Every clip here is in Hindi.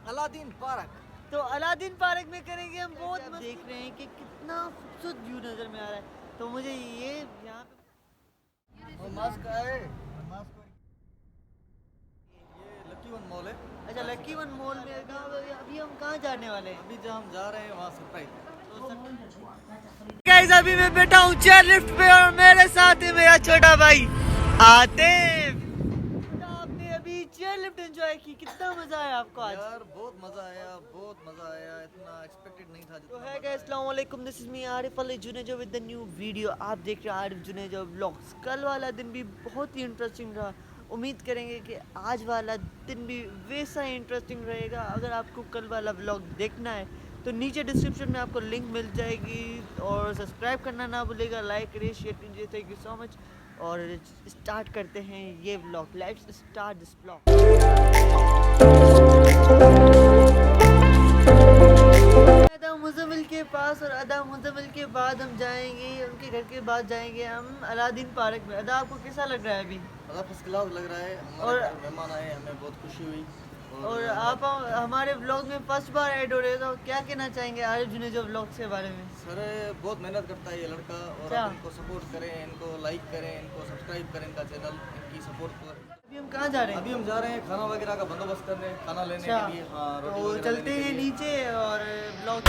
Aladdin park. तो अलादीन पार्क में करेंगे हम। बहुत देख रहे हैं कि कितना खूबसूरत व्यू नज़र में आ रहा है। तो मुझे ये यहाँ पे मास्क आए मास्क। ये लकी वन मॉल है। अच्छा, लकी वन मॉल में अभी हम कहाँ जाने वाले हैं? अभी जहाँ हम जा रहे हैं वहाँ सरप्राइज। गाइस अभी मैं बैठा हूँ चेयर लिफ्ट पे और मेरे साथ है मेरा छोटा भाई आतिफ। आपने अभी चेयर लिफ्ट एंजॉय की, कितना मजा आया आपको आज? यार बहुत मजा आया, बहुत मजा आया, इतना एक्सपेक्टेड नहीं था। तो है गाइस, अस्सलाम वालेकुम, this is me Arif Ali Junejo with the new video. आप देख रहे हैं आरिफ जुनेजो व्लॉग्स। कल वाला दिन भी बहुत ही इंटरेस्टिंग रहा। उम्मीद करेंगे कि आज वाला दिन भी वैसा ही इंटरेस्टिंग रहेगा। अगर आपको कल वाला व्लॉग देखना है तो नीचे डिस्क्रिप्शन में आपको लिंक मिल जाएगी और सब्सक्राइब करना ना भूलेगा, लाइक करिए, शेयर कीजिए। Thank you so much. और स्टार्ट करते हैं ये vlog. Let's start this vlog. अदा मुज़म्मिल के पास और अदा मुज़म्मिल के बाद हम जाएंगे उनके घर के बाद जाएंगे हम अलादीन पार्क में। अदा आपको कैसा लग रहा है अभी? फर्स्ट क्लास लग रहा है। और मेहमान आए, हमें बहुत खुशी हुई। और आप हमारे ब्लॉग में फर्स्ट बार ऐड हो रहे हो, तो क्या कहना चाहेंगे आरिफ जुनेजो व्लॉग्स के बारे में? सर बहुत मेहनत करता है ये लड़का, और आप इनको सपोर्ट करें, इनको लाइक करें, इनको सब्सक्राइब करें, इनका चैनल, इनकी सपोर्ट करें। अभी हम कहाँ जा रहे हैं? अभी हम जा रहे हैं खाना वगैरह का बंदोबस्त करने, खाना लेने के लिए। हाँ, रोटी तो वगैरह चलते लेने के हैं लिए। नीचे और ब्लॉग।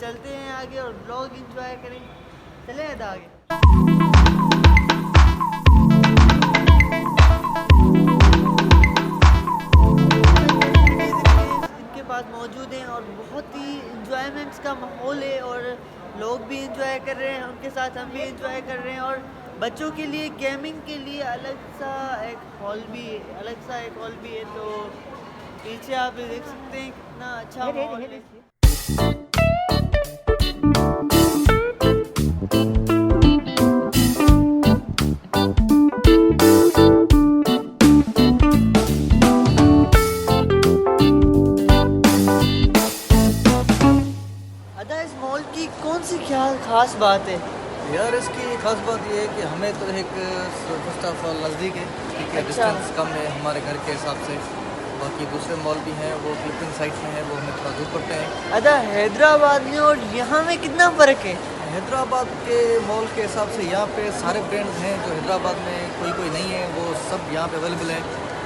चलते हैं आगे और ब्लॉग एंजॉय करें। चले हैं आगे। इनके पास मौजूद हैं और बहुत ही इंजॉयमेंट्स का माहौल है और लोग भी इंजॉय कर रहे हैं, उनके साथ हम भी इंजॉय कर रहे हैं। और बच्चों के लिए गेमिंग के लिए अलग सा एक हॉल भी है। तो पीछे आप देख सकते हैं कितना अच्छा माहौल है। इस मॉल की कौन सी क्या खास बात है? यार इसकी खास बात ये है कि हमें तो एक फर्स्ट ऑफ ऑल नज़दीक है, ठीक है, अच्छा। डिस्टेंस कम है हमारे घर के हिसाब से। बाकी दूसरे मॉल भी हैं, वो क्लिपिंग साइट में है, वो हमें थोड़ा दूर पड़ते हैं। अदा हैदराबाद में और यहाँ में कितना फ़र्क है? हैदराबाद के मॉल के हिसाब से यहाँ पे सारे ब्रांड्स हैं जो हैदराबाद में कोई नहीं है, वो सब यहाँ पे अवेलेबल है।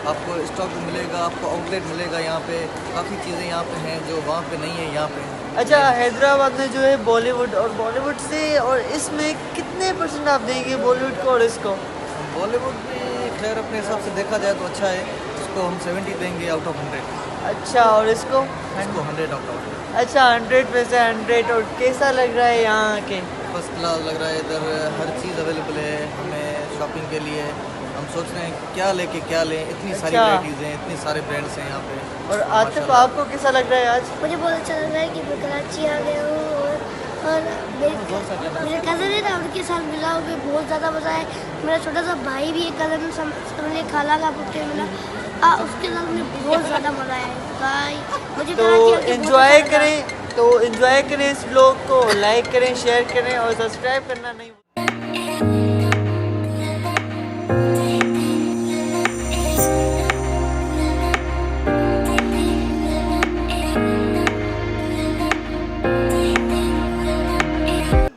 आपको स्टॉक भी मिलेगा, आपको आउटलेट मिलेगा, यहाँ पे काफ़ी चीज़ें यहाँ पे हैं जो वहाँ पे नहीं है, यहाँ पे। अच्छा, हैदराबाद में जो है बॉलीवुड से, और इसमें कितने % आप देंगे बॉलीवुड को और इसको? बॉलीवुड भी खैर अपने हिसाब से देखा जाए तो अच्छा है, इसको हम 70 देंगे आउट ऑफ 100। अच्छा, और इसको? 100 आउट ऑफ 100। अच्छा, 100 में से 100। और कैसा लग रहा है यहाँ के? फर्स्ट क्लास लग रहा है, इधर हर चीज़ अवेलेबल है हमें शॉपिंग के लिए। हम सोच रहे हैं क्या लेके क्या लें, इतनी सारी वैराइटीज़ हैं, इतने सारे ब्रांड्स हैं यहाँ पे। और आतिफ आपको कैसा लग रहा है आज? मुझे बहुत अच्छा लग रहा है कि मैं कराची आ गया हूँ और मेरे कज़न है ना, उनके साथ मिला हूँ, मुझे बहुत ज़्यादा मज़ा है। मेरा छोटा सा भाई भी एक कज़न समझे खाला का पुत्र मिला, उसके साथ मुझे बहुत ज़्यादा मज़ा आया। मुझे तो एंजॉय करें इस व्लॉग को, लाइक करें, शेयर करें और सब्सक्राइब करना नहीं भूलें।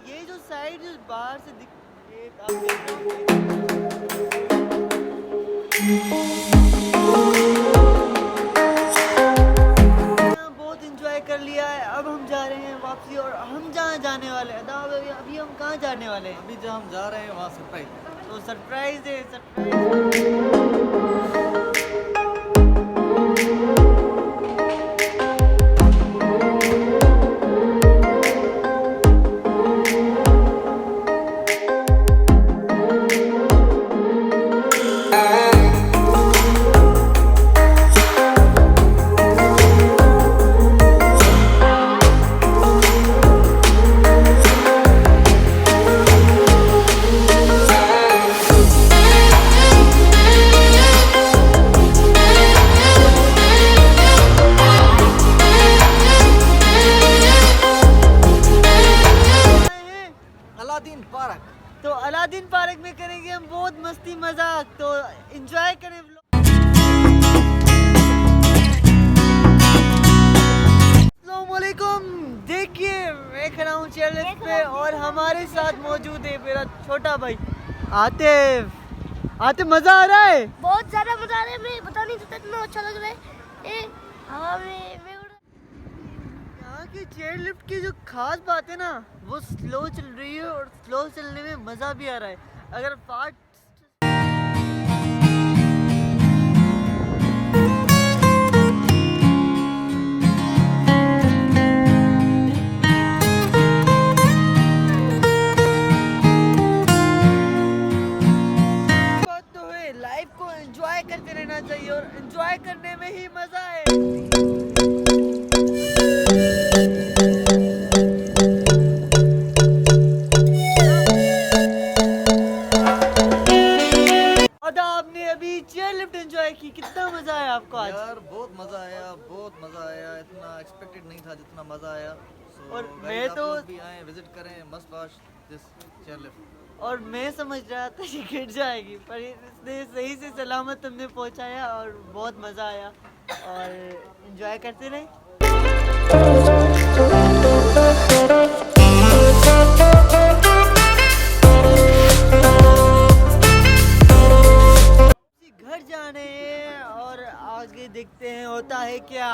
ये जो साइड बाहर से दिख आप देख रहे हैं। जाने वाले हैं? अभी जहाँ हम जा रहे हैं वहाँ सरप्राइज। तो सरप्राइज है, सरप्राइज। Aladdin park. तो अलादीन पार्क में करेंगे हम बहुत मस्ती मजाक, तो एंजॉय करें vlog। अस्सलामुअलैकुम, देखिए मैं खड़ा हूँ चेयरलिफ्ट पे और हमारे साथ मौजूद है मेरा छोटा भाई आतिफ। आतिफ, मजा आ रहा है? बहुत ज़्यादा मजा आ रहा है, मैं बता नहीं सकता, इतना अच्छा लग रहा है। हवा में मैं यहाँ की चेयरलिफ्ट की जो खास बात है ना, वो स्लो चल रही है और स्लो चलने में मज़ा भी आ रहा है। अगर फास्ट बात तो है, लाइफ को एंजॉय करते रहना चाहिए और एंजॉय करने में ही मज़ा है। अदा, आपने अभी चेयर लिफ्ट एंजॉय की, कितना मजा आया आपको आज? यार बहुत मज़ा आया, बहुत मज़ा आया। इतना एक्सपेक्टेड नहीं था जितना मज़ा आया। So, और guys, मैं आप तो- लोग भी आए, विजिट करें, मस्ट वॉच दिस चेयरलिफ्ट। और मैं समझ रहा था ये गिर जाएगी, पर इसने सही से सलामत हमने पहुंचाया और बहुत मज़ा आया और एंजॉय करते रहे। घर जाने हैं और आगे देखते हैं होता है क्या।